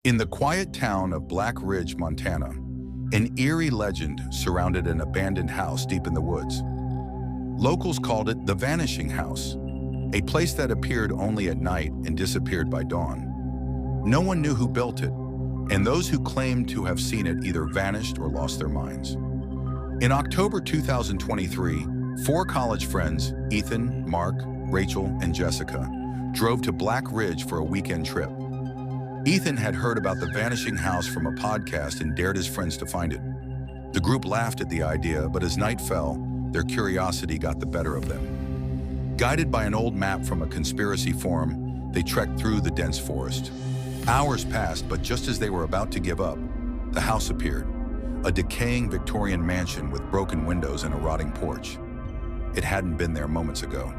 In the quiet town of Black Ridge, Montana, an eerie legend surrounded an abandoned house deep in the woods. Locals called it the Vanishing House, a place that appeared only at night and disappeared by dawn. No one knew who built it, and those who claimed to have seen it either vanished or lost their minds. In October 2023, four college friends, Ethan, Mark, Rachel, and Jessica, drove to Black Ridge for a weekend trip. Ethan had heard about the Vanishing House from a podcast and dared his friends to find it. The group laughed at the idea, but as night fell, their curiosity got the better of them. Guided by an old map from a conspiracy forum, they trekked through the dense forest. Hours passed, but just as they were about to give up, the house appeared, a decaying Victorian mansion with broken windows and a rotting porch. It hadn't been there moments ago.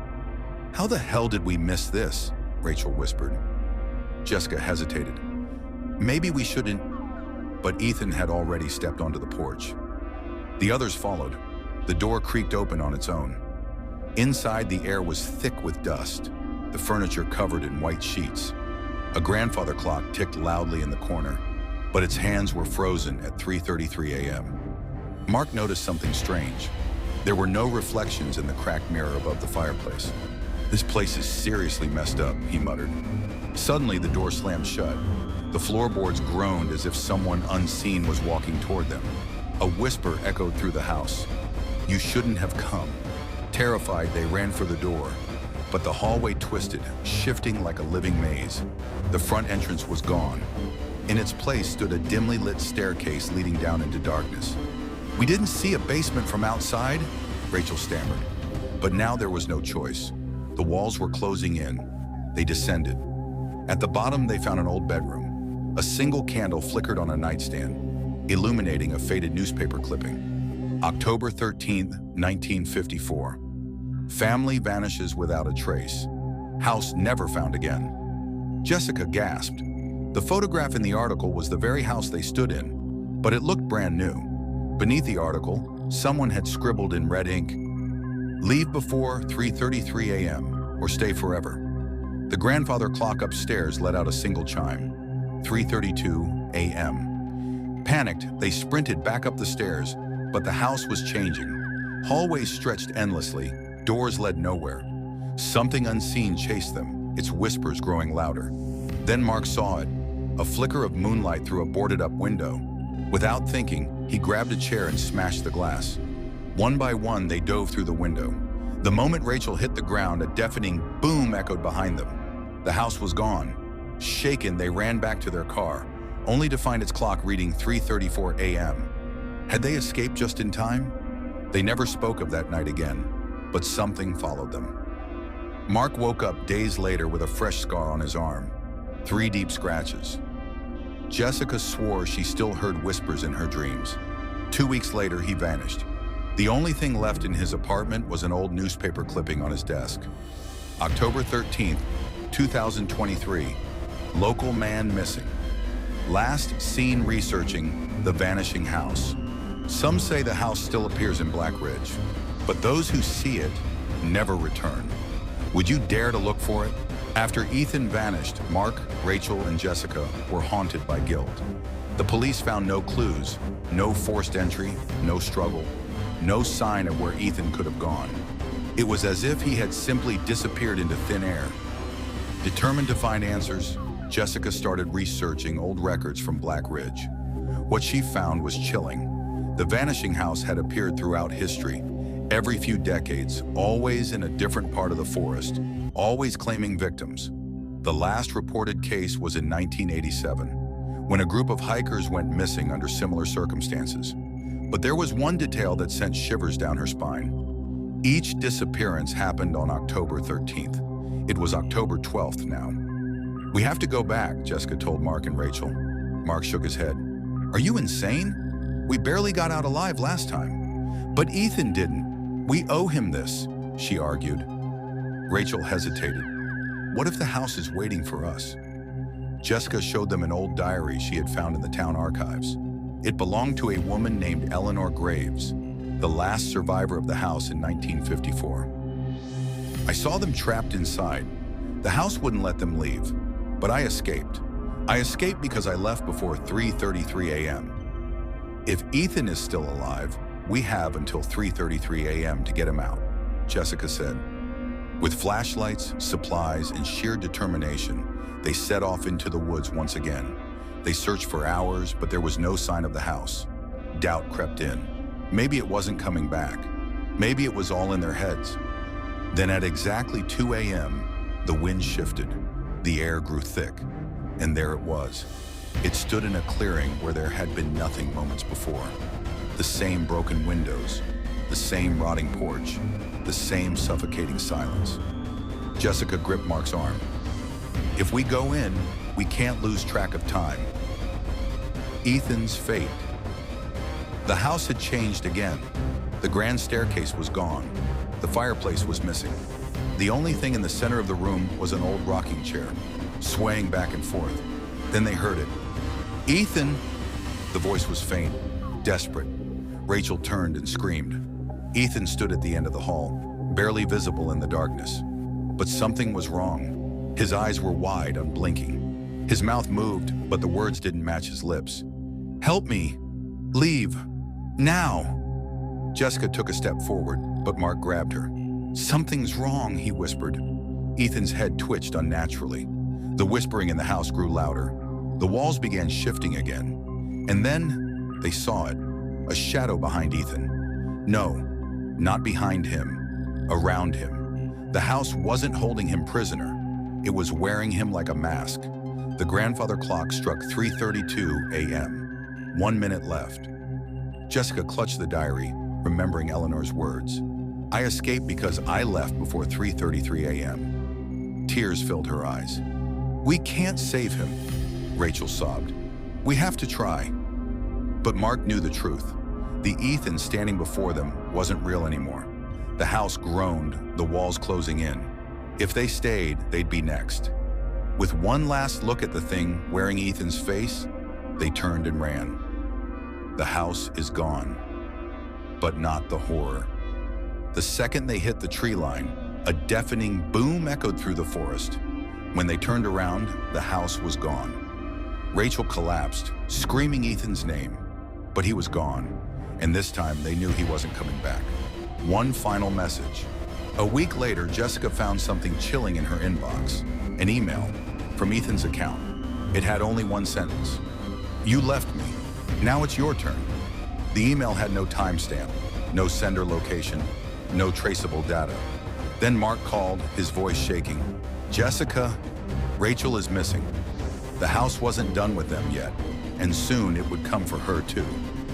"How the hell did we miss this?" Rachel whispered. Jessica hesitated. "Maybe we shouldn't," but Ethan had already stepped onto the porch. The others followed. The door creaked open on its own. Inside, the air was thick with dust, the furniture covered in white sheets. A grandfather clock ticked loudly in the corner, but its hands were frozen at 3:33 a.m. Mark noticed something strange. There were no reflections in the cracked mirror above the fireplace. "This place is seriously messed up," he muttered. Suddenly, the door slammed shut. The floorboards groaned as if someone unseen was walking toward them. A whisper echoed through the house. "You shouldn't have come." Terrified, they ran for the door, but the hallway twisted, shifting like a living maze. The front entrance was gone. In its place stood a dimly lit staircase leading down into darkness. "We didn't see a basement from outside," Rachel stammered. But now there was no choice. The walls were closing in. They descended. At the bottom, they found an old bedroom. A single candle flickered on a nightstand, illuminating a faded newspaper clipping. October 13th, 1954. Family vanishes without a trace. House never found again. Jessica gasped. The photograph in the article was the very house they stood in, but it looked brand new. Beneath the article, someone had scribbled in red ink, "Leave before 3:33 a.m. or stay forever." The grandfather clock upstairs let out a single chime, 3:32 a.m. Panicked, they sprinted back up the stairs, but the house was changing. Hallways stretched endlessly, doors led nowhere. Something unseen chased them, its whispers growing louder. Then Mark saw it, a flicker of moonlight through a boarded-up window. Without thinking, he grabbed a chair and smashed the glass. One by one, they dove through the window. The moment Rachel hit the ground, a deafening boom echoed behind them. The house was gone. Shaken, they ran back to their car, only to find its clock reading 3:34 a.m. Had they escaped just in time? They never spoke of that night again, but something followed them. Mark woke up days later with a fresh scar on his arm, 3 deep scratches. Jessica swore she still heard whispers in her dreams. 2 weeks later, he vanished. The only thing left in his apartment was an old newspaper clipping on his desk. October 13th, 2023, local man missing. Last seen researching the Vanishing House. Some say the house still appears in Black Ridge, but those who see it never return. Would you dare to look for it? After Ethan vanished, Mark, Rachel, and Jessica were haunted by guilt. The police found no clues, no forced entry, no struggle, no sign of where Ethan could have gone. It was as if he had simply disappeared into thin air. Determined to find answers, Jessica started researching old records from Black Ridge. What she found was chilling. The Vanishing House had appeared throughout history, every few decades, always in a different part of the forest, always claiming victims. The last reported case was in 1987, when a group of hikers went missing under similar circumstances. But there was one detail that sent shivers down her spine. Each disappearance happened on October 13th. It was October 12th now. "We have to go back," Jessica told Mark and Rachel. Mark shook his head. "Are you insane? We barely got out alive last time." "But Ethan didn't. We owe him this," she argued. Rachel hesitated. "What if the house is waiting for us?" Jessica showed them an old diary she had found in the town archives. It belonged to a woman named Eleanor Graves, the last survivor of the house in 1954. "I saw them trapped inside. The house wouldn't let them leave, but I escaped. I escaped because I left before 3:33 a.m. If Ethan is still alive, we have until 3:33 a.m. to get him out, Jessica said. With flashlights, supplies, and sheer determination, they set off into the woods once again. They searched for hours, but there was no sign of the house. Doubt crept in. Maybe it wasn't coming back. Maybe it was all in their heads. Then at exactly 2 a.m., the wind shifted. The air grew thick, and there it was. It stood in a clearing where there had been nothing moments before. The same broken windows, the same rotting porch, the same suffocating silence. Jessica gripped Mark's arm. If we go in, we can't lose track of time. Ethan's fate. The house had changed again. The grand staircase was gone. The fireplace was missing. The only thing in the center of the room was an old rocking chair, swaying back and forth. Then they heard it. "Ethan!" The voice was faint, desperate. Rachel turned and screamed. Ethan stood at the end of the hall, barely visible in the darkness. But something was wrong. His eyes were wide, unblinking. His mouth moved, but the words didn't match his lips. "Help me! Leave! Now!" Jessica took a step forward, but Mark grabbed her. "Something's wrong," he whispered. Ethan's head twitched unnaturally. The whispering in the house grew louder. The walls began shifting again. And then they saw it, a shadow behind Ethan. No, not behind him, around him. The house wasn't holding him prisoner. It was wearing him like a mask. The grandfather clock struck 3:32 a.m. 1 minute left. Jessica clutched the diary, remembering Eleanor's words. "I escaped because I left before 3:33 a.m. Tears filled her eyes. "We can't save him," Rachel sobbed. "We have to try." But Mark knew the truth. The Ethan standing before them wasn't real anymore. The house groaned, the walls closing in. If they stayed, they'd be next. With one last look at the thing wearing Ethan's face, they turned and ran. The house is gone, but not the horror. The second they hit the tree line, a deafening boom echoed through the forest. When they turned around, the house was gone. Rachel collapsed, screaming Ethan's name, but he was gone, and this time they knew he wasn't coming back. One final message. A week later, Jessica found something chilling in her inbox, an email from Ethan's account. It had only one sentence. "You left me. Now it's your turn." The email had no timestamp, no sender location, no traceable data. Then Mark called, his voice shaking. "Jessica, Rachel is missing." The house wasn't done with them yet, and soon it would come for her too.